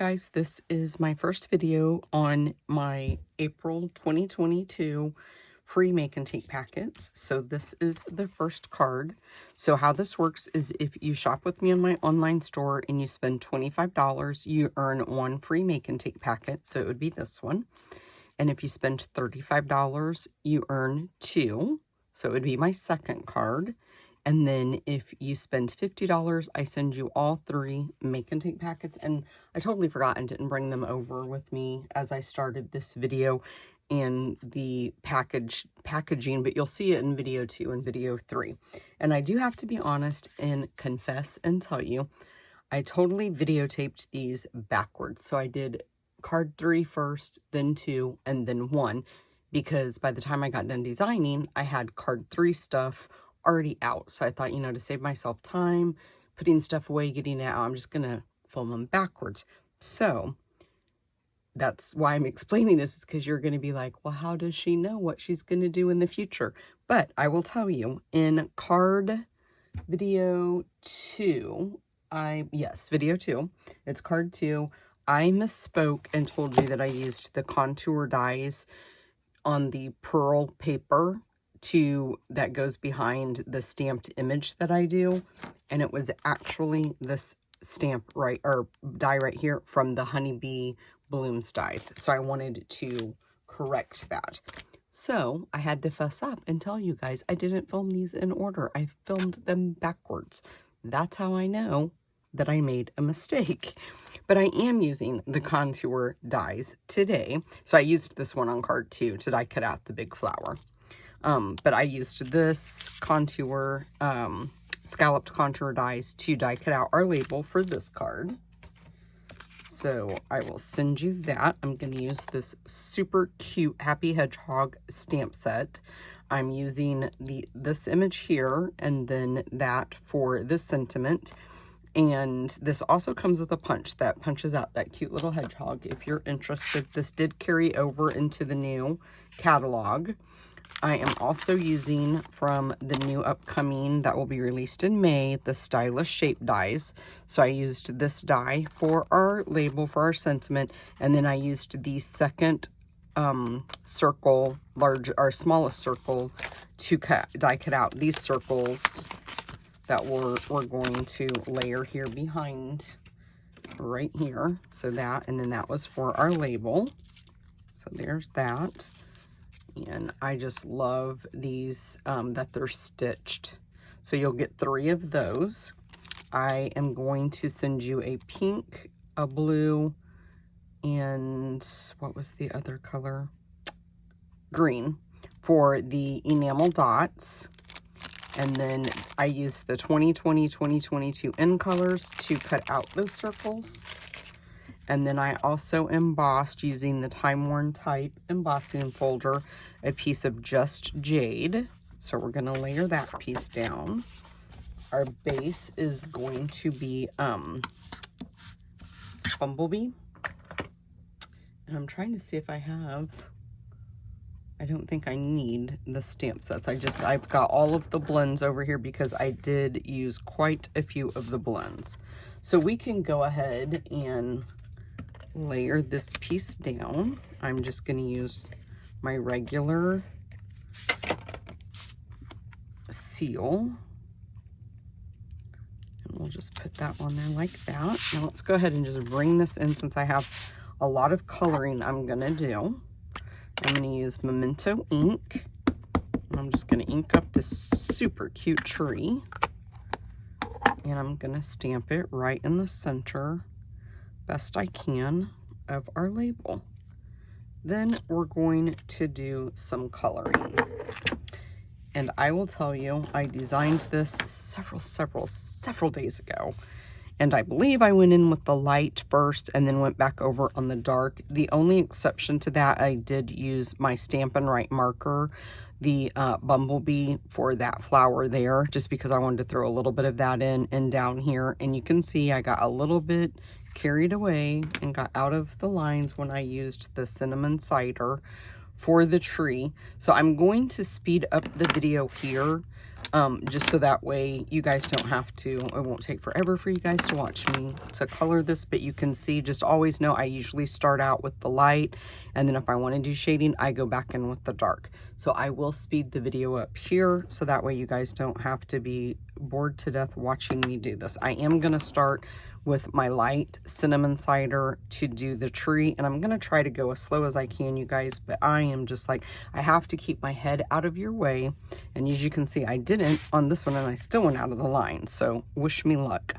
guys, this is my first video on my April 2022 free make and take packets. So this is the first card. So how this works is if you shop with me in my online store and you spend $25, you earn one free make and take packet. So it would be this one. And if you spend $35, you earn two. So it would be my second card. And then if you spend $50, I send you all three make and take packets. And I totally forgot and didn't bring them over with me as I started this video and the packaging, but you'll see it in video 2 and video 3. And I do have to be honest and confess and tell you, I totally videotaped these backwards. So I did card 3 first, then 2, and then 1, because by the time I got done designing, I had card 3 stuff already out. So I thought, to save myself time, putting stuff away, getting it out, I'm just going to film them backwards. So that's why I'm explaining this, is because you're going to be like, well, how does she know what she's going to do in the future? But I will tell you, in card video 2, video 2, it's card 2, I misspoke and told you that I used the contour dies on the pearl paper that goes behind the stamped image that I do, and it was actually this stamp die right here from the Honeybee Blooms dies. So I wanted to correct that. So I had to fuss up and tell you guys I didn't film these in order. I filmed them backwards. That's how I know that I made a mistake. But I am using the contour dies today. So I used this one on card 2 to die cut out the big flower. But I used this contour, scalloped contour dies to die cut out our label for this card. So I will send you that. I'm going to use this super cute Happy Hedgehog stamp set. I'm using this image here and then that for this sentiment. And this also comes with a punch that punches out that cute little hedgehog if you're interested. This did carry over into the new catalog. I am also using from the new upcoming that will be released in May, the Stylish Shape dies. So I used this die for our label for our sentiment, and then I used the second circle, smallest circle to die cut out these circles that we're going to layer here behind right here. So that, and then that was for our label. So there's that. And I just love these, that they're stitched. So you'll get 3 of those. I am going to send you a pink, a blue, and what was the other color? Green for the enamel dots. And then I used the 2020-2022 in colors to cut out those circles. And then I also embossed using the Time Worn Type embossing folder, a piece of Just Jade. So we're going to layer that piece down. Our base is going to be Bumblebee. And I'm trying to see if I don't think I need the stamp sets. I've got all of the blends over here because I did use quite a few of the blends. So we can go ahead and layer this piece down. I'm just going to use my regular seal. And we'll just put that on there like that. Now let's go ahead and just bring this in since I have a lot of coloring I'm going to do. I'm going to use Memento ink. I'm just going to ink up this super cute tree. And I'm going to stamp it right in the center, best I can, of our label. Then we're going to do some coloring. And I will tell you, I designed this several days ago. And I believe I went in with the light first and then went back over on the dark. The only exception to that, I did use my Stampin' Write marker, the Bumblebee for that flower there, just because I wanted to throw a little bit of that in and down here. And you can see I got a little bit carried away and got out of the lines when I used the cinnamon cider for the tree. So I'm going to speed up the video here, just so that way you guys don't have to, it won't take forever for you guys to watch me to color this, but you can see, just always know I usually start out with the light, and then if I want to do shading, I go back in with the dark. So I will speed the video up here, so that way you guys don't have to be bored to death watching me do this. I am going to start with my light cinnamon cider to do the tree, and I'm gonna try to go as slow as I can, you guys, but I am just like, I have to keep my head out of your way, and as you can see, I didn't on this one, and I still went out of the line, so wish me luck.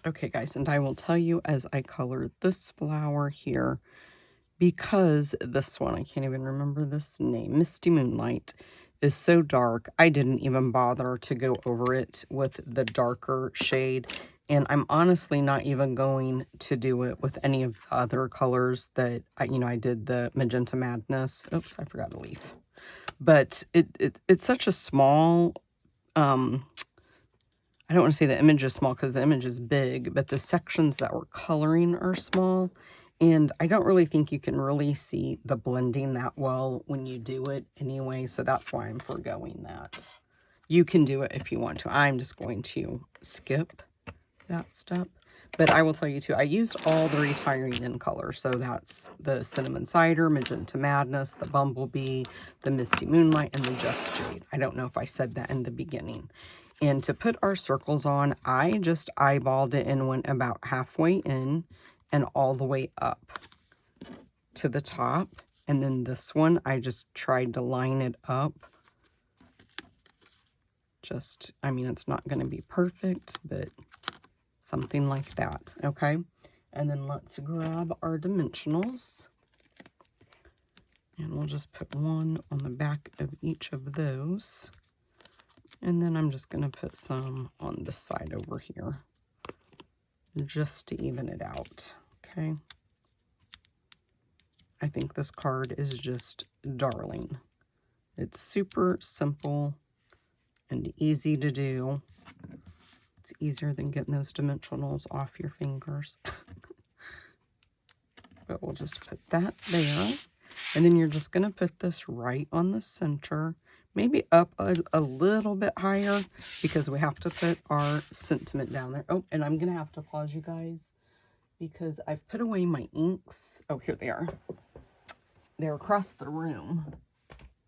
Okay, guys, and I will tell you as I color this flower here, because this one, I can't even remember this name, Misty Moonlight, is so dark, I didn't even bother to go over it with the darker shade. And I'm honestly not even going to do it with any of the other colors that, I did the Magenta Madness. Oops, I forgot to leave. But it's such a small, I don't want to say the image is small because the image is big, but the sections that we're coloring are small. And I don't really think you can really see the blending that well when you do it anyway. So that's why I'm foregoing that. You can do it if you want to. I'm just going to skip that step. But I will tell you too, I used all the retiring in colors. So that's the Cinnamon Cider, Magenta Madness, the Bumblebee, the Misty Moonlight, and the Just Jade. I don't know if I said that in the beginning. And to put our circles on, I just eyeballed it and went about halfway in and all the way up to the top. And then this one, I just tried to line it up. Just, I mean, it's not going to be perfect, but something like that, okay? And then let's grab our dimensionals. And we'll just put one on the back of each of those. And then I'm just going to put some on this side over here, just to even it out, okay? I think this card is just darling. It's super simple and easy to do. It's easier than getting those dimensionals off your fingers. But we'll just put that there. And then you're just going to put this right on the center. Maybe up a little bit higher because we have to put our sentiment down there. Oh, and I'm going to have to pause you guys because I've put away my inks. Oh, here they are. They're across the room.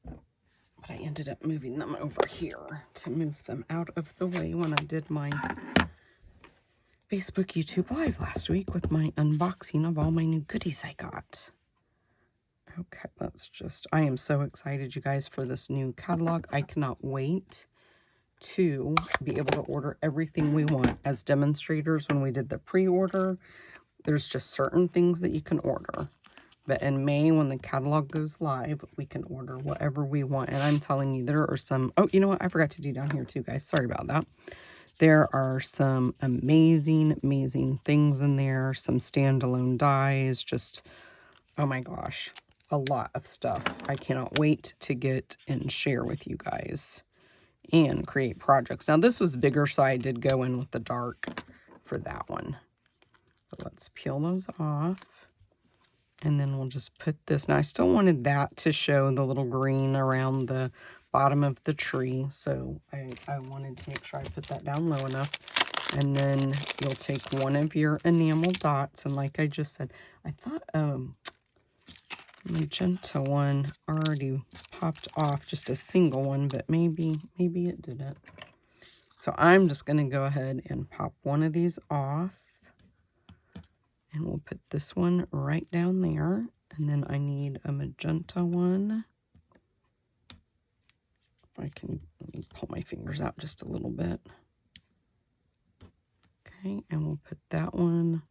But I ended up moving them over here to move them out of the way when I did my Facebook YouTube Live last week with my unboxing of all my new goodies I got. Okay, that's just, I am so excited, you guys, for this new catalog. I cannot wait to be able to order everything we want. As demonstrators, when we did the pre-order, there's just certain things that you can order. But in May, when the catalog goes live, we can order whatever we want. And I'm telling you, there are some, oh, you know what? I forgot to do down here too, guys. Sorry about that. There are some amazing, amazing things in there. Some standalone dies, just, oh my gosh. A lot of stuff. I cannot wait to get and share with you guys and create projects. Now this was bigger, so I did go in with the dark for that one. But let's peel those off. And then we'll just put this. Now I still wanted that to show the little green around the bottom of the tree. So I wanted to make sure I put that down low enough. And then you'll take one of your enamel dots. And like I just said, I thought, magenta one already popped off, just a single one, but maybe it didn't. So I'm just going to go ahead and pop one of these off. And we'll put this one right down there. And then I need a magenta one. If I can, let me pull my fingers out just a little bit. Okay, and we'll put that one.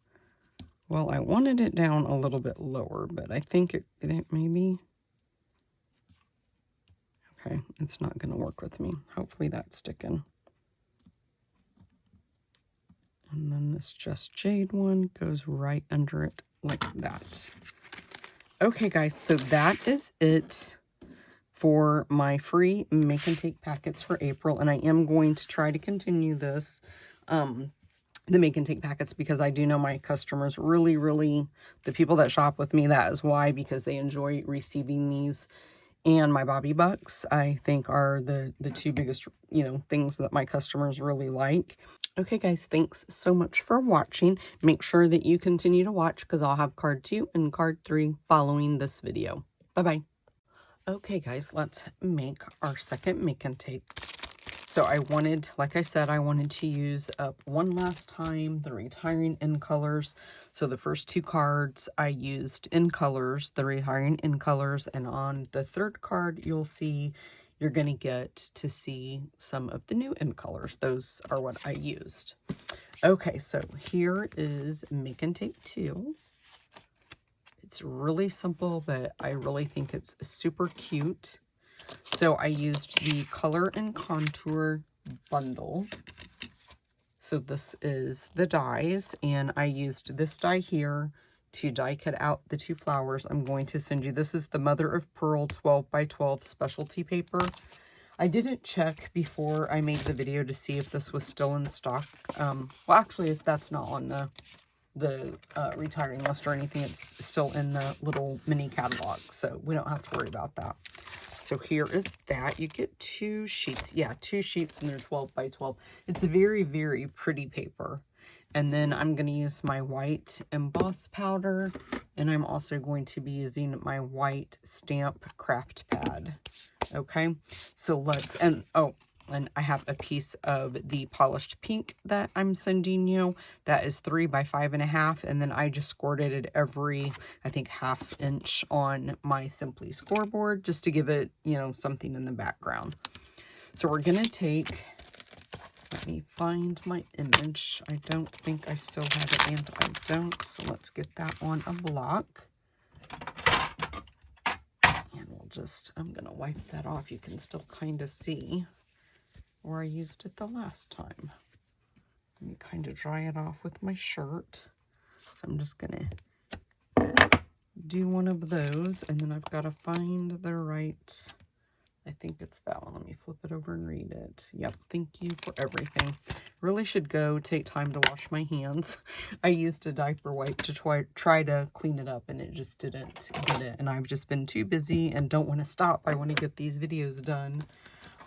Well, I wanted it down a little bit lower, but I think it maybe. Okay, it's not going to work with me. Hopefully that's sticking. And then this Just Jade one goes right under it like that. Okay, guys, so that is it for my free Make and Take packets for April. And I am going to try to continue this, the Make and Take packets, because I do know my customers really, the people that shop with me, that is why, because they enjoy receiving these. And my Bobby Bucks, I think, are the two biggest, things that my customers really like. Okay, guys, thanks so much for watching. Make sure that you continue to watch, because I'll have card 2 and card 3 following this video. Bye-bye. Okay, guys, let's make our second Make and Take. So I wanted, like I said, I wanted to use up one last time the Retiring in Colors. So the first 2 cards I used in colors, the Retiring in Colors, and on the third card you'll see, you're going to get to see some of the new in colors. Those are what I used. Okay, so here is Make and Take 2. It's really simple, but I really think it's super cute. So I used the Color and Contour bundle. So this is the dies, and I used this die here to die cut out the 2 flowers. I'm going to send you, this is the Mother of Pearl 12 by 12 specialty paper. I didn't check before I made the video to see if this was still in stock. Well, actually, if that's not on the retiring list or anything, it's still in the little mini catalog, so we don't have to worry about that. So here is that. You get 2 sheets. Yeah, 2 sheets, and they're 12 by 12. It's very pretty paper. And then I'm going to use my white emboss powder, and I'm also going to be using my white stamp craft pad. Okay, so let's, and I have a piece of the polished pink that I'm sending you. That is 3 by 5.5, and then I just scored it every, I think, 1/2 inch on my Simply scoreboard, just to give it, something in the background. So we're gonna take, let me find my image. I don't think I still have it, and I don't, so let's get that on a block. And we'll just, I'm gonna wipe that off. You can still kind of see where I used it the last time. Let me kind of dry it off with my shirt. So I'm just gonna do one of those, and then I've got to find the right, I think it's that one. Let me flip it over and read it. Yep, thank you for everything. Really should go take time to wash my hands. I used a diaper wipe to try to clean it up, and it just didn't get it. And I've just been too busy and don't want to stop. I want to get these videos done.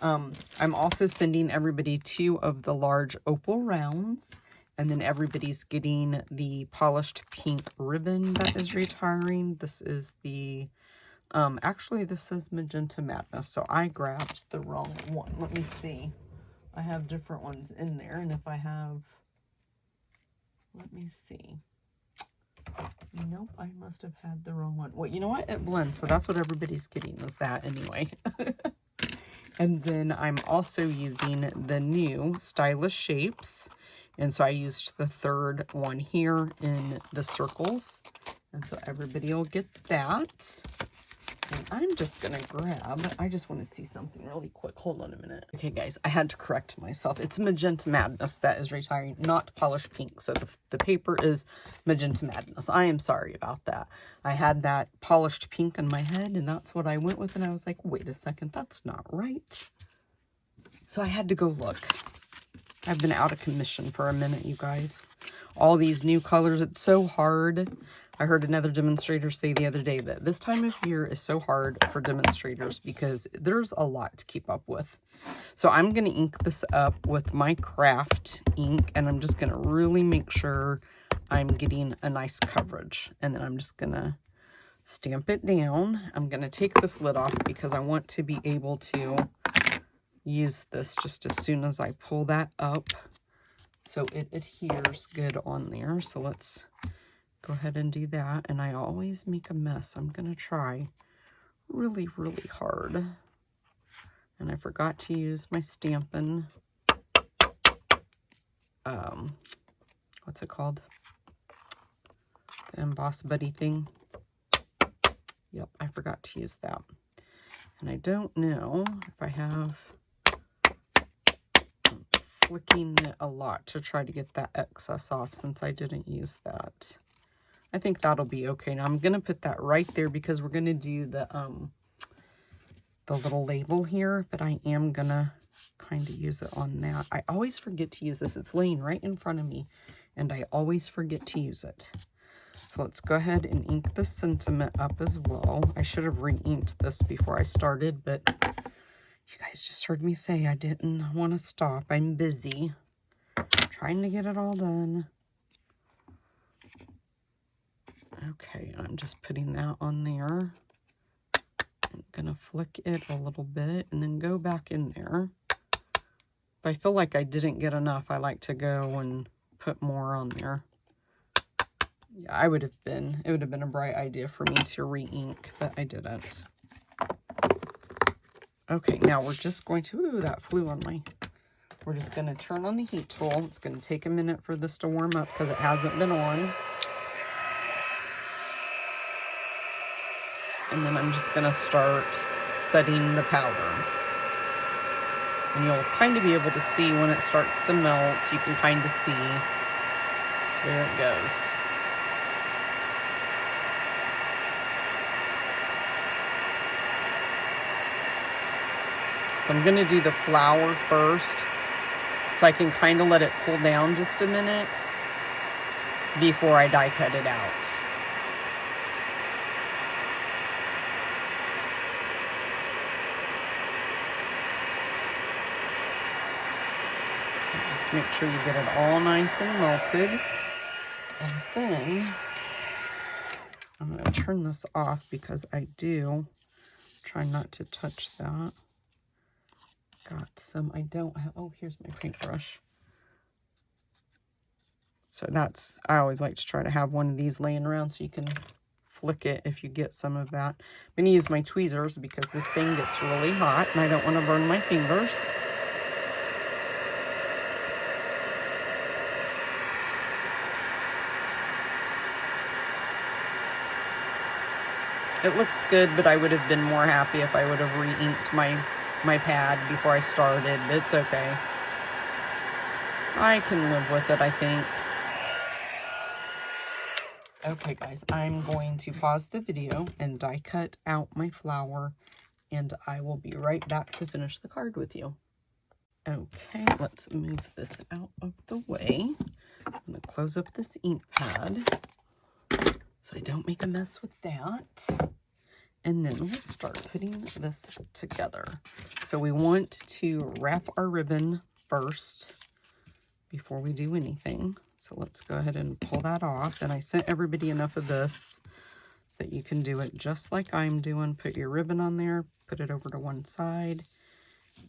I'm also sending everybody 2 of the large opal rounds, and then everybody's getting the polished pink ribbon that is retiring. This is the, actually this says Magenta Madness, so I grabbed the wrong one. Let me see. I have different ones in there, and if I have, let me see. Nope, I must have had the wrong one. Well, you know what? It blends, so that's what everybody's getting, is that anyway. And then I'm also using the new Stylish Shapes. And so I used the third one here in the circles. And so everybody will get that. And I'm just going to grab, I just want to see something really quick. Hold on a minute. Okay, guys, I had to correct myself. It's Magenta Madness that is retiring, not Polished Pink. So the paper is Magenta Madness. I am sorry about that. I had that Polished Pink in my head, and that's what I went with. And I was like, wait a second, that's not right. So I had to go look. I've been out of commission for a minute, you guys. All these new colors, it's so hard. I heard another demonstrator say the other day that this time of year is so hard for demonstrators because there's a lot to keep up with. So I'm going to ink this up with my craft ink, and I'm just going to really make sure I'm getting a nice coverage. And then I'm just going to stamp it down. I'm going to take this lid off because I want to be able to use this just as soon as I pull that up so it adheres good on there. So let's go ahead and do that. And I always make a mess. I'm going to try really, really hard. And I forgot to use my Stampin', what's it called? The Emboss Buddy thing. Yep, I forgot to use that. And I don't know if I have, I'm flicking it a lot to try to get that excess off since I didn't use that. I think that'll be okay. Now I'm going to put that right there because we're going to do the little label here, but I am going to kind of use it on that. I always forget to use this. It's laying right in front of me, and I always forget to use it. So let's go ahead and ink the sentiment up as well. I should have re-inked this before I started, but you guys just heard me say I didn't want to stop. I'm busy trying to get it all done. Okay, I'm just putting that on there. I'm gonna flick it a little bit and then go back in there. If I feel like I didn't get enough, I like to go and put more on there. Yeah, it would have been a bright idea for me to re-ink, but I didn't. Okay, now we're just going to, ooh, that flew on my, we're just gonna turn on the heat tool. It's gonna take a minute for this to warm up because it hasn't been on. And then I'm just gonna start setting the powder. And you'll kind of be able to see when it starts to melt. You can kind of see where it goes. So I'm gonna do the flour first, so I can kind of let it cool down just a minute before I die cut it out. Just make sure you get it all nice and melted. And then I'm going to turn this off because I do try not to touch that. Got some, I don't have, oh, here's my paintbrush. So that's, I always like to try to have one of these laying around so you can flick it if you get some of that. I'm going to use my tweezers because this thing gets really hot and I don't want to burn my fingers. It looks good, but I would have been more happy if I would have re-inked my pad before I started. It's okay. I can live with it, I think. Okay, guys, I'm going to pause the video and die cut out my flower, and I will be right back to finish the card with you. Okay, let's move this out of the way. I'm going to close up this ink pad so I don't make a mess with that. And then we'll start putting this together. So we want to wrap our ribbon first before we do anything. So let's go ahead and pull that off. And I sent everybody enough of this that you can do it just like I'm doing. Put your ribbon on there, put it over to one side,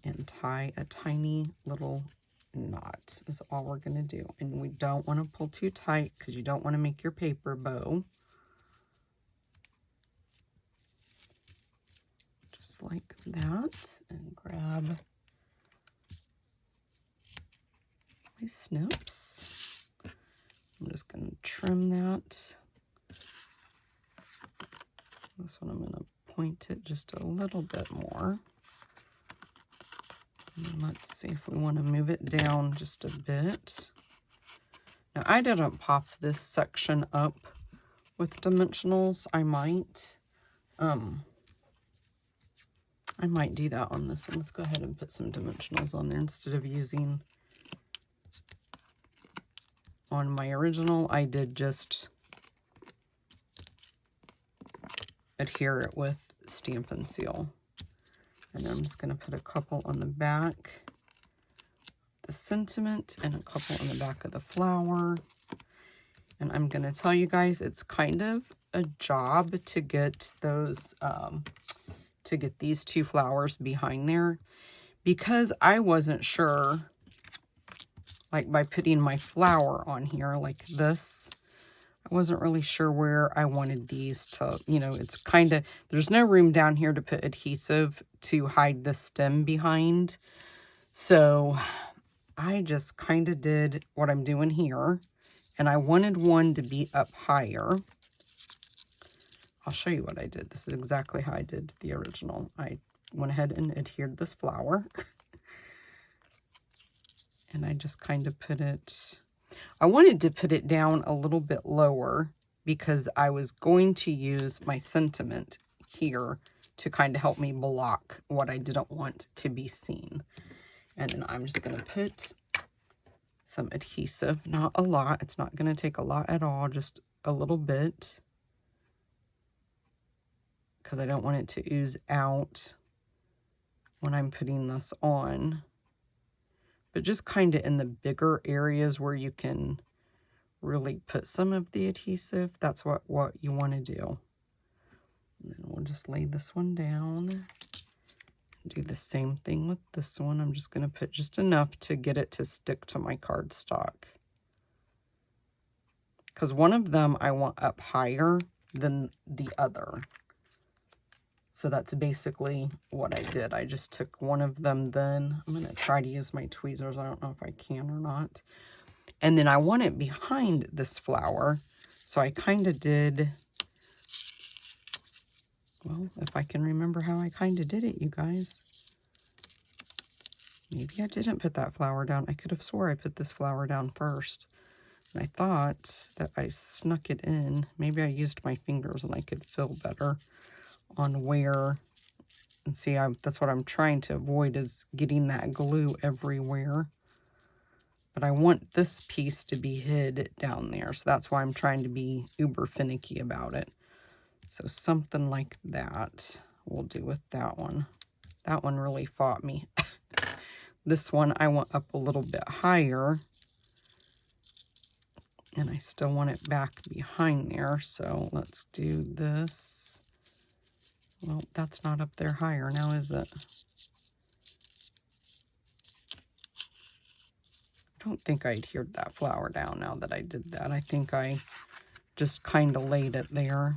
and tie a tiny little knot is all we're going to do. And we don't want to pull too tight because you don't want to make your paper bow. Just like that. And grab my snips. I'm just going to trim that. This one I'm going to point it just a little bit more. And let's see if we want to move it down just a bit. Now, I didn't pop this section up with dimensionals. I might do that on this one. Let's go ahead and put some dimensionals on there instead of using on my original. I did just adhere it with Stampin' Seal. And then I'm just going to put a couple on the back, the sentiment, and a couple on the back of the flower. And I'm going to tell you guys, it's kind of a job to get those, to get these two flowers behind there, because I wasn't sure, like by putting my flower on here like this, I wasn't really sure where I wanted these to, you know, it's kind of, there's no room down here to put adhesive to hide the stem behind. So I just kind of did what I'm doing here, and I wanted one to be up higher. I'll show you what I did. This is exactly how I did the original. I went ahead and adhered this flower. And I just kind of put it, I wanted to put it down a little bit lower because I was going to use my sentiment here to kind of help me block what I didn't want to be seen. And then I'm just going to put some adhesive, not a lot. It's not going to take a lot at all, just a little bit, because I don't want it to ooze out when I'm putting this on. But just kind of in the bigger areas where you can really put some of the adhesive, that's what you want to do. And then we'll just lay this one down. Do the same thing with this one. I'm just going to put just enough to get it to stick to my cardstock. Because one of them I want up higher than the other. So that's basically what I did. I just took one of them then. I'm going to try to use my tweezers. I don't know if I can or not. And then I want it behind this flower. So I kind of did, well, if I can remember how I kind of did it, you guys. Maybe I didn't put that flower down. I could have swore I put this flower down first. And I thought that I snuck it in. Maybe I used my fingers and I could feel better on where, and see, that's what I'm trying to avoid, is getting that glue everywhere. But I want this piece to be hid down there, so that's why I'm trying to be uber finicky about it. So something like that we'll do with that one. That one really fought me. This one I want up a little bit higher, and I still want it back behind there, so let's do this. Well, that's not up there higher now, is it? I don't think I adhered that flower down now that I did that. I think I just kind of laid it there.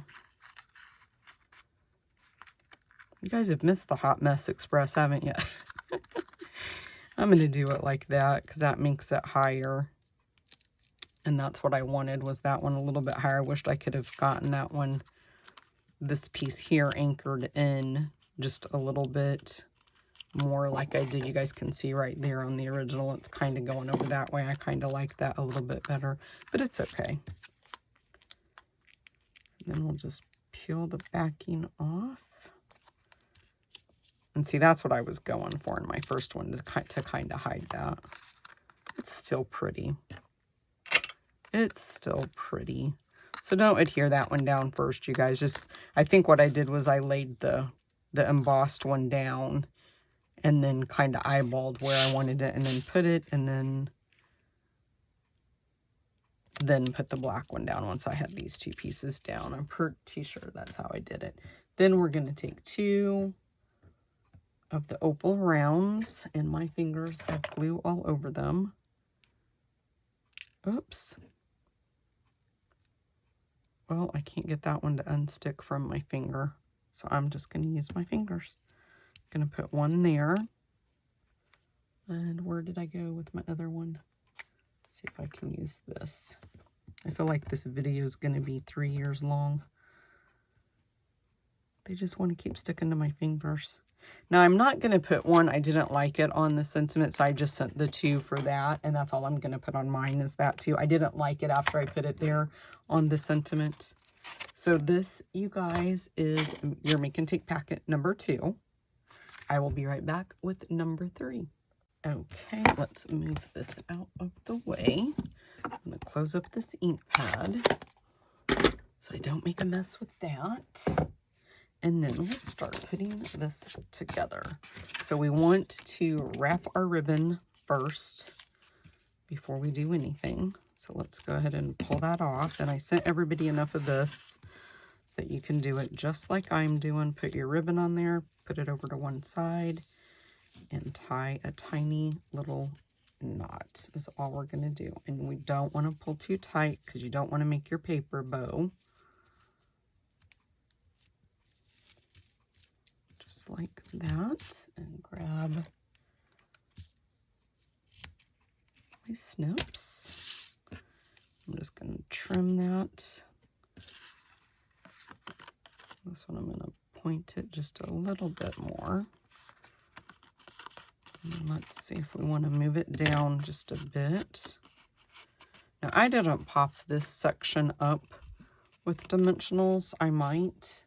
You guys have missed the Hot Mess Express, haven't you? I'm going to do it like that because that makes it higher. And that's what I wanted, was that one a little bit higher. I wished I could have gotten that one, this piece here, anchored in just a little bit more like I did. You guys can see right there on the original, it's kind of going over that way. I kind of like that a little bit better, but it's okay. And then we'll just peel the backing off. And see, that's what I was going for in my first one, to kind of hide that. It's still pretty. It's still pretty. So don't adhere that one down first, you guys. Just, I think what I did was I laid the embossed one down and then kind of eyeballed where I wanted it, and then put it, and then put the black one down once I had these two pieces down. I'm pretty sure that's how I did it. Then we're going to take 2 of the opal rounds, and my fingers have glue all over them. Oops. Well, I can't get that one to unstick from my finger, so I'm just going to use my fingers. I'm going to put one there. And where did I go with my other one? Let's see if I can use this. I feel like this video is going to be 3 years long. They just want to keep sticking to my fingers. Now, I'm not going to put one, I didn't like it on the sentiment, so I just sent the 2 for that, and that's all I'm going to put on mine is that 2. I didn't like it after I put it there on the sentiment. So this, you guys, is your Make and Take packet number 2. I will be right back with number 3. Okay, let's move this out of the way. I'm going to close up this ink pad so I don't make a mess with that. And then we'll start putting this together. So we want to wrap our ribbon first before we do anything. So let's go ahead and pull that off. And I sent everybody enough of this that you can do it just like I'm doing. Put your ribbon on there, put it over to one side, and tie a tiny little knot is all we're going to do. And we don't want to pull too tight because you don't want to make your paper bow. Just like that. And grab my snips. I'm just going to trim that. This one I'm going to point it just a little bit more. And let's see if we want to move it down just a bit. Now, I didn't pop this section up with dimensionals. I might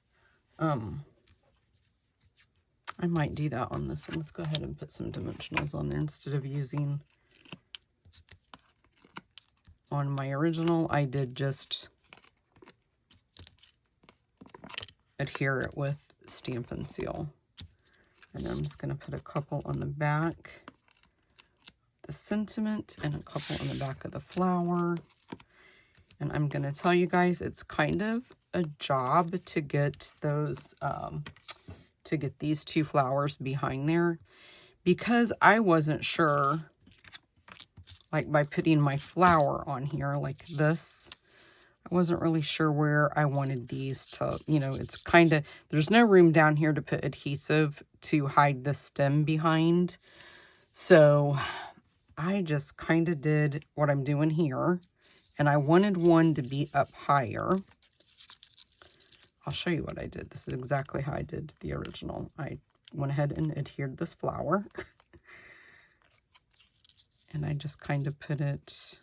do that on this one. Let's go ahead and put some dimensionals on there instead of using on my original. I did just adhere it with Stampin' Seal. And then I'm just going to put a couple on the back, the sentiment, and a couple on the back of the flower. And I'm going to tell you guys, it's kind of a job to get those, to get these two flowers behind there, because I wasn't sure, like by putting my flower on here like this, I wasn't really sure where I wanted these to, you know, it's kind of, there's no room down here to put adhesive to hide the stem behind. So I just kind of did what I'm doing here, and I wanted one to be up higher. I'll show you what I did. This is exactly how I did the original. I went ahead and adhered this flower. And I just kind of put it,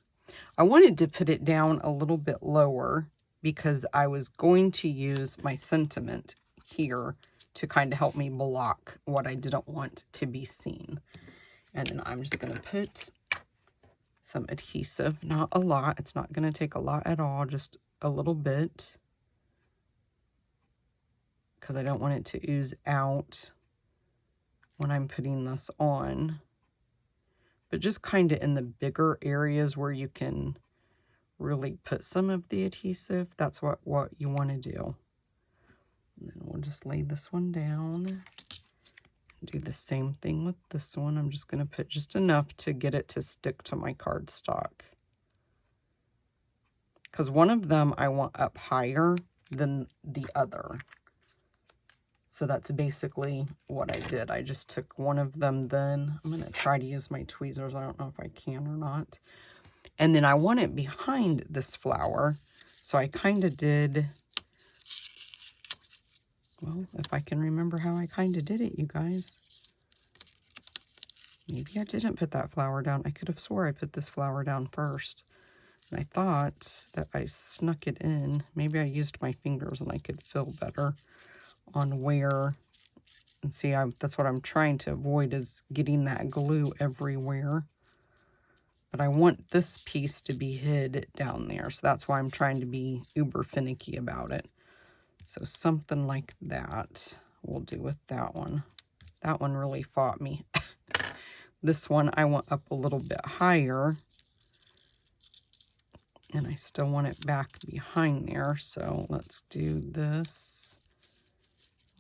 I wanted to put it down a little bit lower because I was going to use my sentiment here to kind of help me block what I didn't want to be seen. And then I'm just going to put some adhesive, not a lot. It's not going to take a lot at all, just a little bit, because I don't want it to ooze out when I'm putting this on. But just kind of in the bigger areas where you can really put some of the adhesive, that's what you want to do. And then we'll just lay this one down. Do the same thing with this one. I'm just going to put just enough to get it to stick to my cardstock. Because one of them I want up higher than the other. So that's basically what I did. I just took one of them then. I'm going to try to use my tweezers. I don't know if I can or not. And then I want it behind this flower. So I kind of did, well, if I can remember how I kind of did it, you guys. Maybe I didn't put that flower down. I could have swore I put this flower down first. And I thought that I snuck it in. Maybe I used my fingers and I could feel better on where, and see, that's what I'm trying to avoid, is getting that glue everywhere. But I want this piece to be hid down there, so that's why I'm trying to be uber finicky about it. So something like that we'll do with that one. That one really fought me. This one I want up a little bit higher, and I still want it back behind there, so let's do this.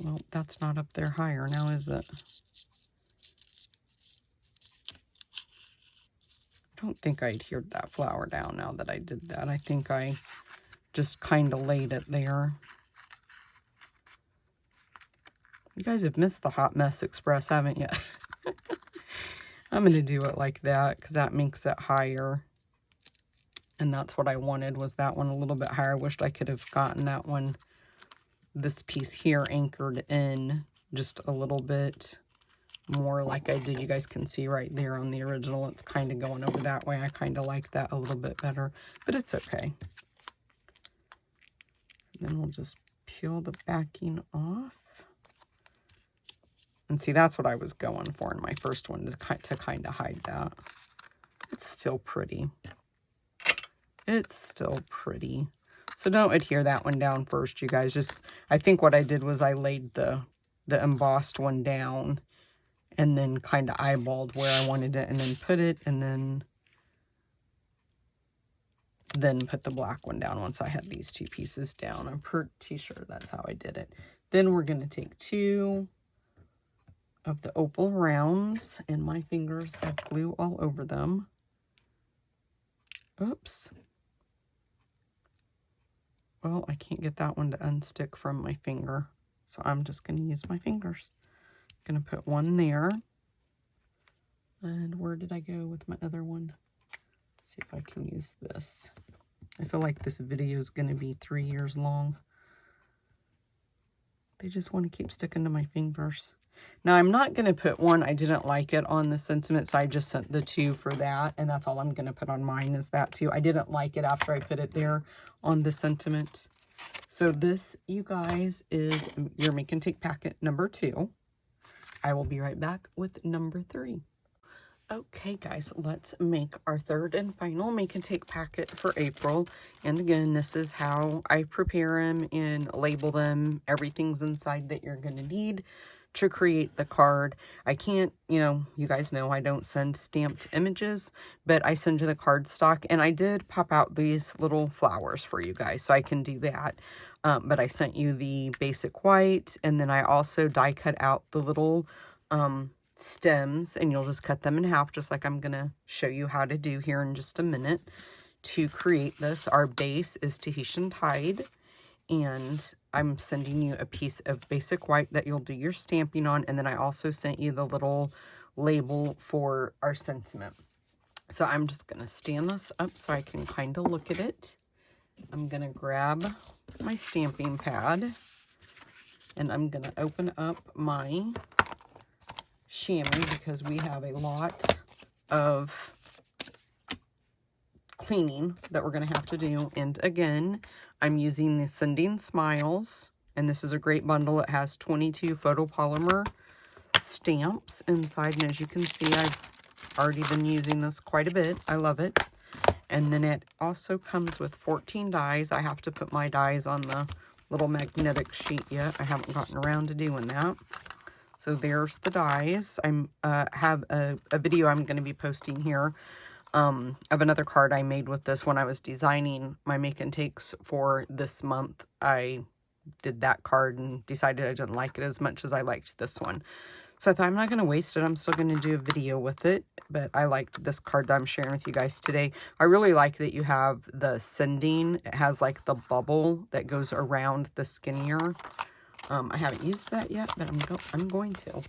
Well, that's not up there higher now, is it? I don't think I adhered that flower down now that I did that. I think I just kind of laid it there. You guys have missed the Hot Mess Express, haven't you? I'm going to do it like that because that makes it higher. And that's what I wanted, was that one a little bit higher. I wished I could have gotten that one, this piece here, anchored in just a little bit more like I did. You guys can see right there on the original, it's kind of going over that way. I kind of like that a little bit better, but it's okay. And then we'll just peel the backing off. And see, that's what I was going for in my first one, to kind of hide that. It's still pretty. It's still pretty. So don't adhere that one down first, you guys. Just, I think what I did was I laid the embossed one down and then kind of eyeballed where I wanted it and then put it, and then then put the black one down once I had these two pieces down. I'm pretty sure that's how I did it. Then we're going to take 2 of the opal rounds, and my fingers have glue all over them. Oops. Well, I can't get that one to unstick from my finger, so I'm just going to use my fingers. I'm going to put one there. And where did I go with my other one? Let's see if I can use this. I feel like this video is going to be 3 years long. They just want to keep sticking to my fingers. Now, I'm not going to put one, I didn't like it on the sentiment, so I just sent the 2 for that, and that's all I'm going to put on mine is that 2. I didn't like it after I put it there on the sentiment. So this, you guys, is your Make and Take packet number 2. I will be right back with number 3. Okay, guys, let's make our third and final Make and Take packet for April. And again, this is how I prepare them and label them. Everything's inside that you're going to need to create the card. I can't, you guys know I don't send stamped images, but I send you the card stock. And I did pop out these little flowers for you guys, so I can do that. But I sent you the basic white, and then I also die cut out the little stems, and you'll just cut them in half, just like I'm gonna show you how to do here in just a minute. To create this, our base is Tahitian Tide, and I'm sending you a piece of basic white that you'll do your stamping on, and then I also sent you the little label for our sentiment. So I'm just gonna stand this up so I can kind of look at it. I'm gonna grab my stamping pad, and I'm gonna open up my chamois because we have a lot of cleaning that we're going to have to do. And again, I'm using the Sending Smiles, and this is a great bundle. It has 22 photopolymer stamps inside, and as you can see, I've already been using this quite a bit. I love it. And then it also comes with 14 dies. I have to put my dies on the little magnetic sheet yet. I haven't gotten around to doing that. So there's the dies. I have a video I'm going to be posting here of another card I made with this when I was designing my Make and Takes for this month. I did that card and decided I didn't like it as much as I liked this one. So I thought I'm not going to waste it. I'm still going to do a video with it, but I liked this card that I'm sharing with you guys today. I really like that you have the sending. It has like the bubble that goes around the skinnier. I haven't used that yet, but I'm going to.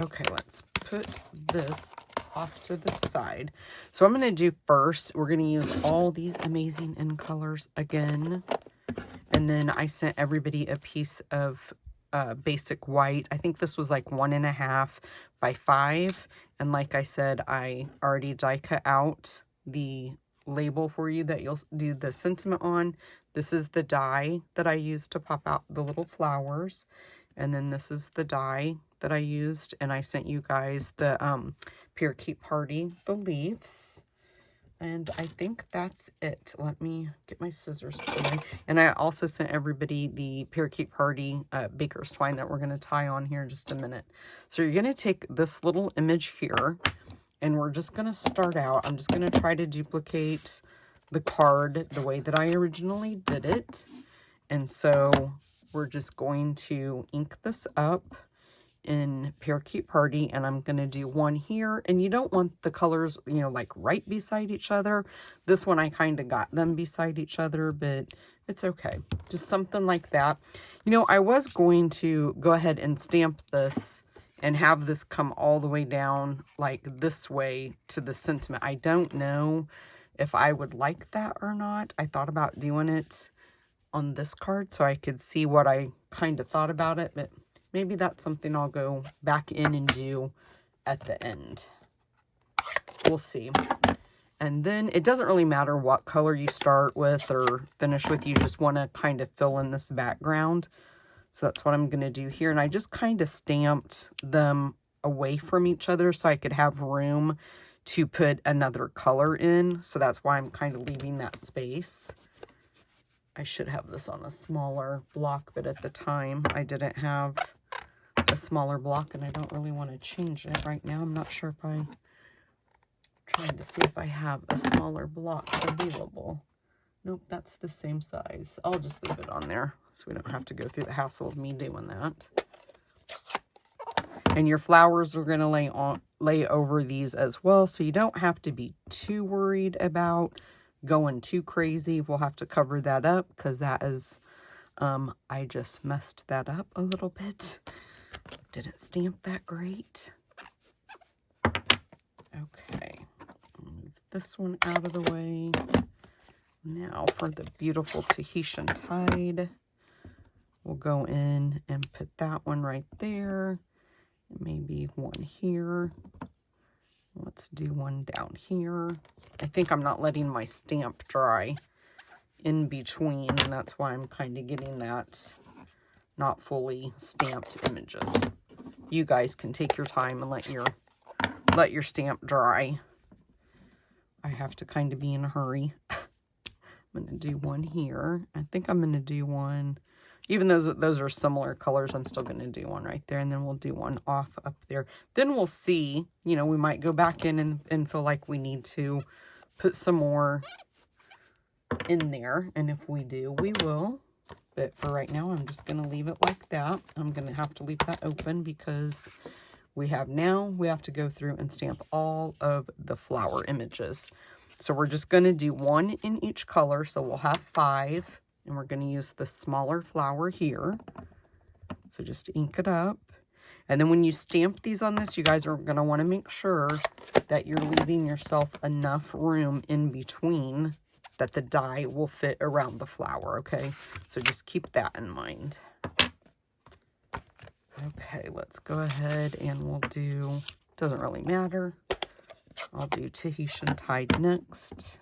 Okay, let's put this off to the side. So I'm going to do first, we're going to use all these amazing end colors again. And then I sent everybody a piece of basic white. I think this was like 1.5 by 5. And like I said, I already die cut out the label for you that you'll do the sentiment on. This is the die that I used to pop out the little flowers. And then this is the die that I used. And I sent you guys the Parakeet Party, the leaves. And I think that's it. Let me get my scissors away. And I also sent everybody the Parakeet Party baker's twine that we're going to tie on here in just a minute. So you're going to take this little image here, and we're just going to start out. I'm just going to try to duplicate the card the way that I originally did it. And so we're just going to ink this up in Parakeet Party, and I'm going to do one here. And you don't want the colors, like right beside each other. This one I kind of got them beside each other, but it's okay. Just something like that. I was going to go ahead and stamp this and have this come all the way down like this way to the sentiment. I don't know if I would like that or not. I thought about doing it on this card so I could see what I kind of thought about it, but maybe that's something I'll go back in and do at the end. We'll see. And then it doesn't really matter what color you start with or finish with. You just want to kind of fill in this background. So that's what I'm going to do here. And I just kind of stamped them away from each other so I could have room to put another color in. So that's why I'm kind of leaving that space. I should have this on a smaller block, but at the time I didn't have a smaller block, and I don't really want to change it right now. I'm not sure if I Trying to see if I have a smaller block available. Nope, that's the same size. I'll just leave it on there so we don't have to go through the hassle of me doing that. And your flowers are going to lay over these as well, so you don't have to be too worried about going too crazy. We'll have to cover that up because that is, I just messed that up a little bit. Didn't stamp that great. Okay, move this one out of the way. Now for the beautiful Tahitian Tide, we'll go in and put that one right there. Maybe one here. Let's do one down here. I think I'm not letting my stamp dry in between, and that's why I'm kind of getting that not fully stamped images. You guys can take your time and let your stamp dry. I have to kind of be in a hurry. I'm going to do one here. I think I'm going to do one, even though those are similar colors, I'm still going to do one right there. And then we'll do one off up there. Then we'll see, you know, we might go back in and feel like we need to put some more in there. And if we do, we will. But for right now, I'm just going to leave it like that. I'm going to have to leave that open because we have to go through and stamp all of the flower images. So we're just going to do one in each color. So we'll have 5, and we're going to use the smaller flower here. So just ink it up. And then when you stamp these on this, you guys are going to want to make sure that you're leaving yourself enough room in between that the die will fit around the flower, okay? So just keep that in mind. Okay, let's go ahead and we'll do, doesn't really matter. I'll do Tahitian Tide next.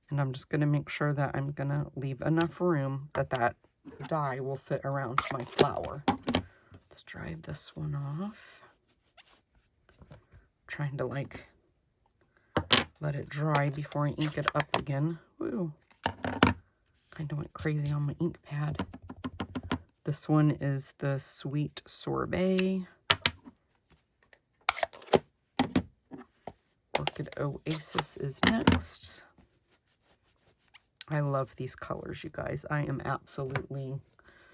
And I'm just going to make sure that I'm going to leave enough room that that die will fit around my flower. Let's dry this one off. Trying to like let it dry before I ink it up again. Woo. Kind of went crazy on my ink pad. This one is the Sweet Sorbet. Orchid Oasis is next. I love these colors, you guys. I am absolutely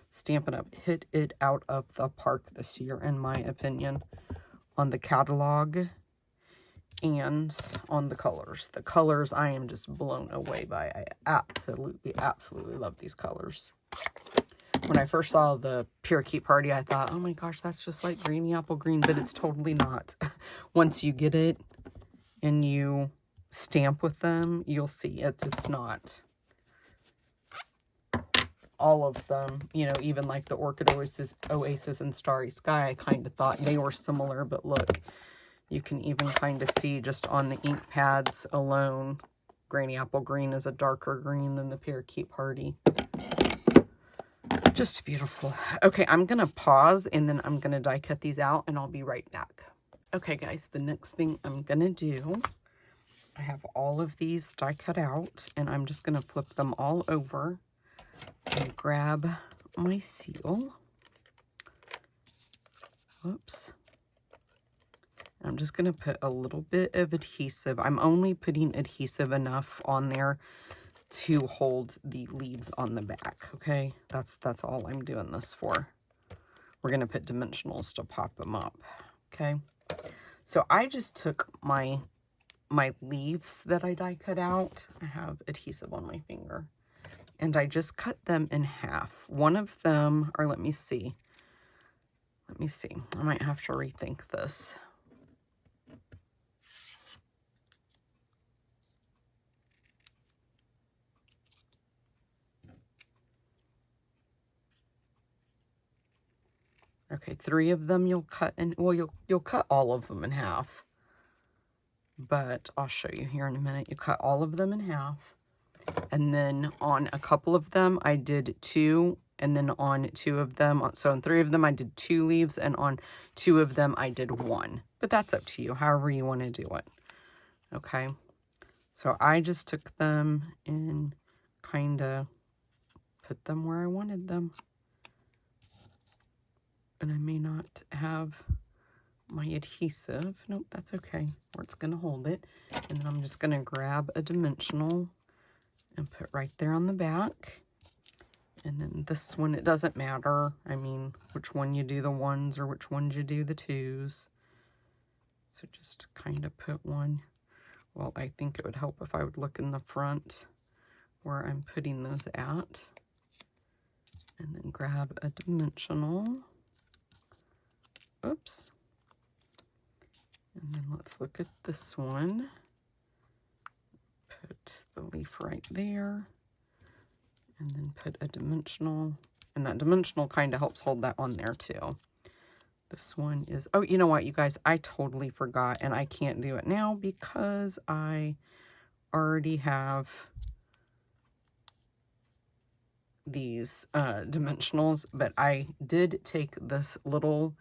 Stampin' Up! Hit it out of the park this year, in my opinion, on the catalog and on the colors. The colors I am just blown away by. I absolutely love these colors. When I first saw the Parakeet Party, I thought, oh my gosh, that's just like Greeny Apple Green, but it's totally not. Once you get it and you stamp with them, you'll see it's not. All of them, you know, even like the Orchid Oasis and Starry Sky, I kind of thought they were similar, but look, you can even kind of see just on the ink pads alone, Granny Apple Green is a darker green than the Parakeet Party. Just beautiful. Okay, I'm going to pause and then I'm going to die cut these out and I'll be right back. Okay, guys, the next thing I'm going to do, I have all of these die cut out and I'm just going to flip them all over and grab my seal. Whoops. I'm just going to put a little bit of adhesive. I'm only putting adhesive enough on there to hold the leaves on the back, okay? That's all I'm doing this for. We're going to put dimensionals to pop them up, okay? So I just took my leaves that I die cut out. I have adhesive on my finger. And I just cut them in half. One of them, or let me see. I might have to rethink this. Okay, 3 of them you'll cut in, well, you'll cut all of them in half. But I'll show you here in a minute. You cut all of them in half. And then on a couple of them, I did 2. And then on 2 of them, so on 3 of them, I did 2 leaves. And on 2 of them, I did 1. But that's up to you, however you want to do it. Okay. So I just took them and kind of put them where I wanted them. And I may not have my adhesive. Nope, that's okay. Or it's going to hold it. And then I'm just going to grab a dimensional and put right there on the back. And then this one, it doesn't matter. I mean, which one you do the ones or which ones you do the twos. So just kind of put one. Well, I think it would help if I would look in the front where I'm putting those at. And then grab a dimensional. Oops. And then let's look at this one. Put the leaf right there. And then put a dimensional. And that dimensional kind of helps hold that on there too. This one is, oh, you know what, you guys, I totally forgot, and I can't do it now because I already have these dimensionals, but I did take this little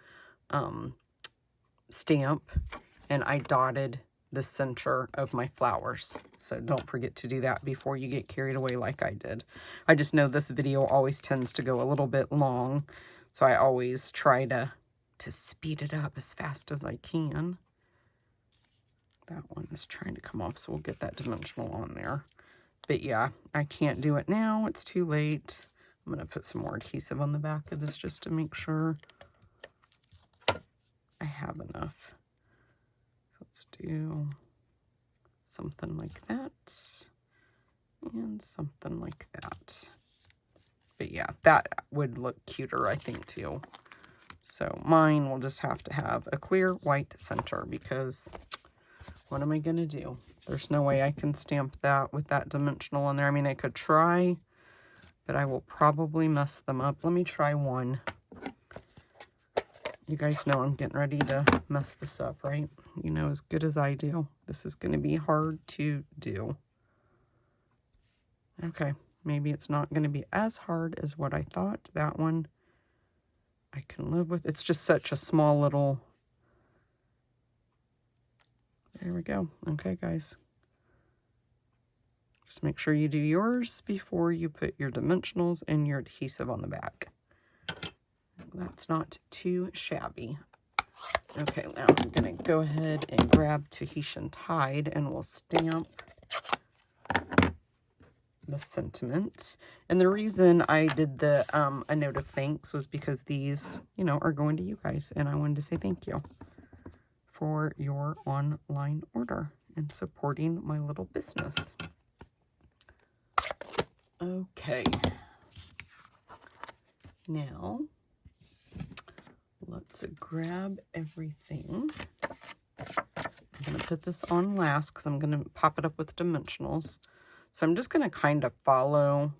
stamp and I dotted the center of my flowers. So don't forget to do that before you get carried away like I did. I just know this video always tends to go a little bit long, so I always try to speed it up as fast as I can. That one is trying to come off, so we'll get that dimensional on there. But yeah, I can't do it now. It's too late. I'm going to put some more adhesive on the back of this just to make sure I have enough. So let's do something like that and something like that. But yeah, that would look cuter, I think, too. So mine will just have to have a clear white center because what am I going to do? There's no way I can stamp that with that dimensional on there. I mean, I could try, but I will probably mess them up. Let me try one. You guys know I'm getting ready to mess this up, right? You know as good as I do. This is going to be hard to do. Okay, maybe it's not going to be as hard as what I thought. That one I can live with. It's just such a small little... There we go. Okay, guys. Just make sure you do yours before you put your dimensionals and your adhesive on the back. That's not too shabby. Okay, now I'm going to go ahead and grab Tahitian Tide and we'll stamp the sentiments. And the reason I did the a note of thanks was because these, you know, are going to you guys. And I wanted to say thank you for your online order and supporting my little business. Okay. Now, let's grab everything. I'm going to put this on last because I'm going to pop it up with dimensionals. So I'm just going to kind of follow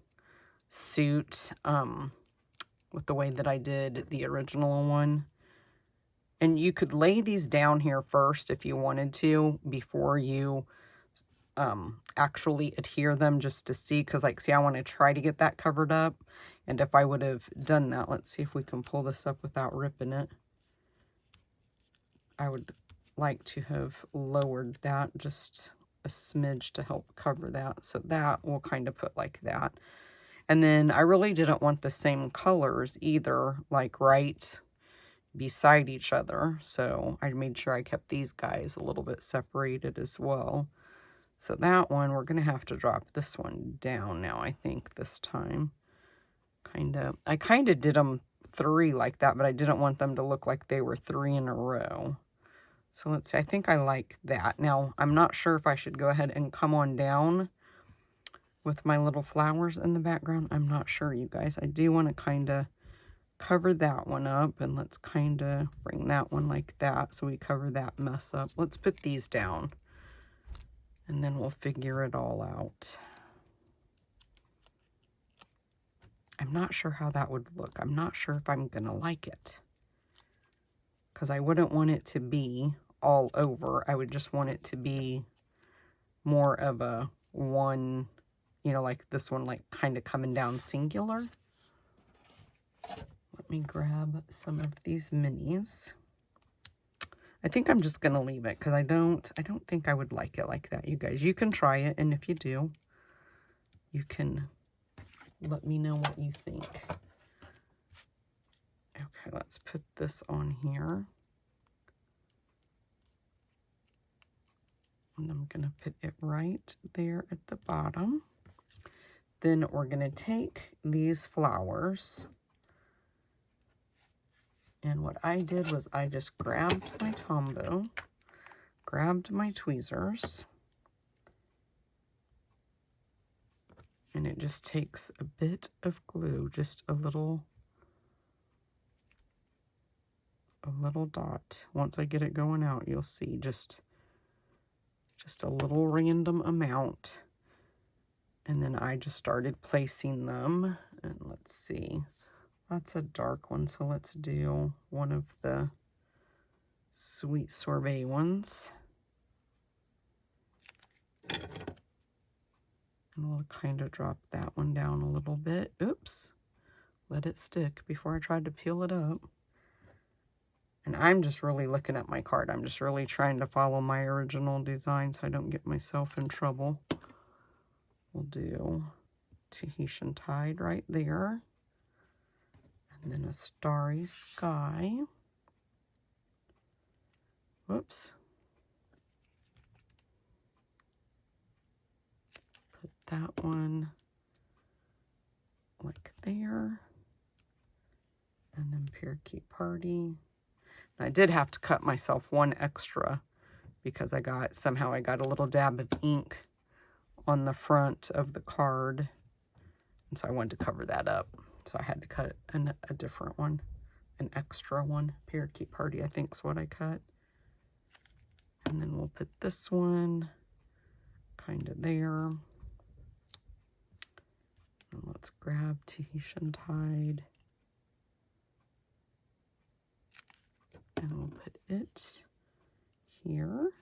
suit with the way that I did the original one. And you could lay these down here first if you wanted to before you actually adhere them just to see. Because, like, see, I want to try to get that covered up. And if I would have done that, let's see if we can pull this up without ripping it. I would like to have lowered that just a smidge to help cover that. So that we'll kind of put like that. And then I really didn't want the same colors either, like right beside each other. So I made sure I kept these guys a little bit separated as well. So that one, we're going to have to drop this one down now, I think, this time. I kind of did them 3 like that, but I didn't want them to look like they were 3 in a row. So let's see, I think I like that. Now, I'm not sure if I should go ahead and come on down with my little flowers in the background. I'm not sure, you guys. I do want to kind of cover that one up, and let's kind of bring that one like that so we cover that mess up. Let's put these down, and then we'll figure it all out. I'm not sure how that would look. I'm not sure if I'm going to like it, because I wouldn't want it to be all over. I would just want it to be more of a one, you know, like this one, like kind of coming down singular. Let me grab some of these minis. I think I'm just going to leave it because I don't think I would like it like that, you guys. You can try it, and if you do, you can let me know what you think. Okay, let's put this on here. And I'm going to put it right there at the bottom. Then we're going to take these flowers. And what I did was I just grabbed my Tombow, grabbed my tweezers, and it just takes a bit of glue, just a little dot. Once I get it going out, you'll see just a little random amount. And then I just started placing them. And let's see, that's a dark one, so let's do one of the Sweet Sorbet ones. And we'll kind of drop that one down a little bit. Oops, let it stick before I tried to peel it up. And I'm just really looking at my card. I'm just really trying to follow my original design so I don't get myself in trouble. We'll do Tahitian Tide right there. And then a Starry Sky. Whoops. Put that one like there. And then Parakeet Party. I did have to cut myself one extra because somehow I got a little dab of ink on the front of the card. And so I wanted to cover that up. So I had to cut a different one, an extra one. Parakeet Party, I think is what I cut. And then we'll put this one kind of there. And let's grab Tahitian Tide. And we'll put it here.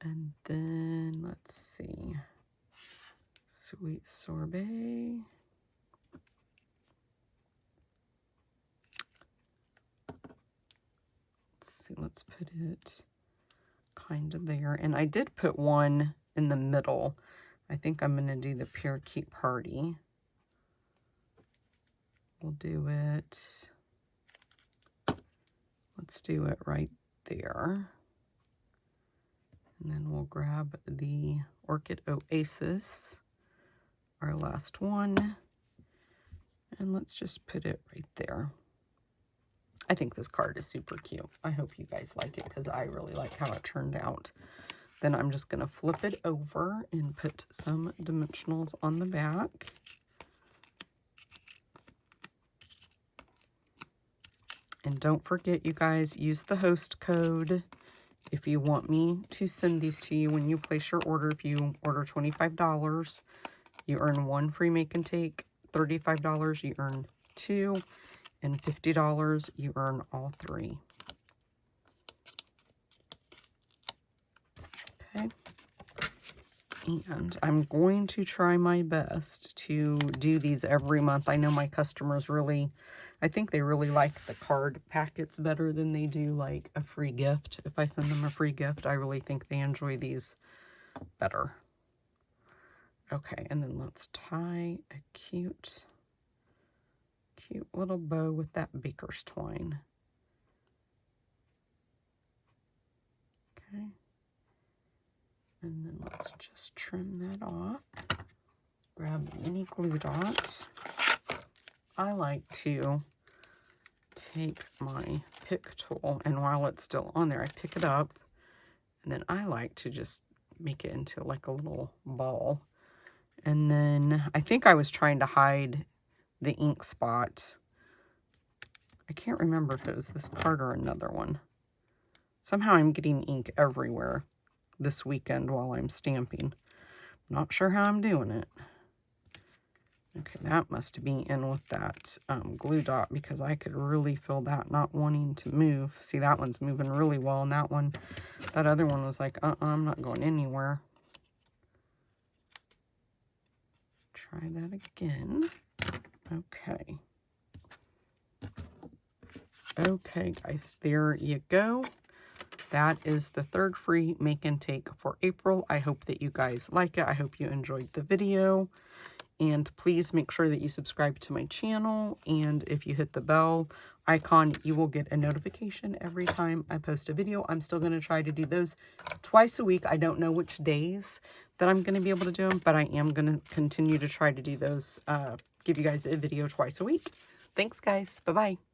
And then, let's see, Sweet Sorbet. Let's put it kind of there. And I did put one in the middle. I think I'm going to do the Parakeet Party. We'll do it. Let's do it right there. And then we'll grab the Orchid Oasis, our last one. And let's just put it right there. I think this card is super cute. I hope you guys like it because I really like how it turned out. Then I'm just going to flip it over and put some dimensionals on the back. And don't forget, you guys, use the host code if you want me to send these to you when you place your order. If you order $25, you earn 1 free make and take. $35, you earn 2. And $50, you earn all 3. Okay. And I'm going to try my best to do these every month. I know my customers really, I think they really like the card packets better than they do like a free gift. If I send them a free gift, I really think they enjoy these better. Okay, and then let's tie a cute little bow with that baker's twine. Okay. And then let's just trim that off. Grab mini glue dots. I like to take my pick tool, and while it's still on there, I pick it up, and then I like to just make it into like a little ball. And then I think I was trying to hide the ink spot. I can't remember if it was this card or another one. Somehow I'm getting ink everywhere this weekend while I'm stamping. Not sure how I'm doing it. Okay, that must be in with that glue dot because I could really feel that not wanting to move. See, that one's moving really well, and that other one was like, I'm not going anywhere. Try that again. Okay. Okay, guys, there you go. That is the 3rd free make and take for April. I hope that you guys like it. I hope you enjoyed the video. And please make sure that you subscribe to my channel. And if you hit the bell icon, you will get a notification every time I post a video. I'm still going to try to do those twice a week. I don't know which days that I'm going to be able to do them, but I am going to continue to try to do those, give you guys a video twice a week. Thanks, guys. Bye-bye.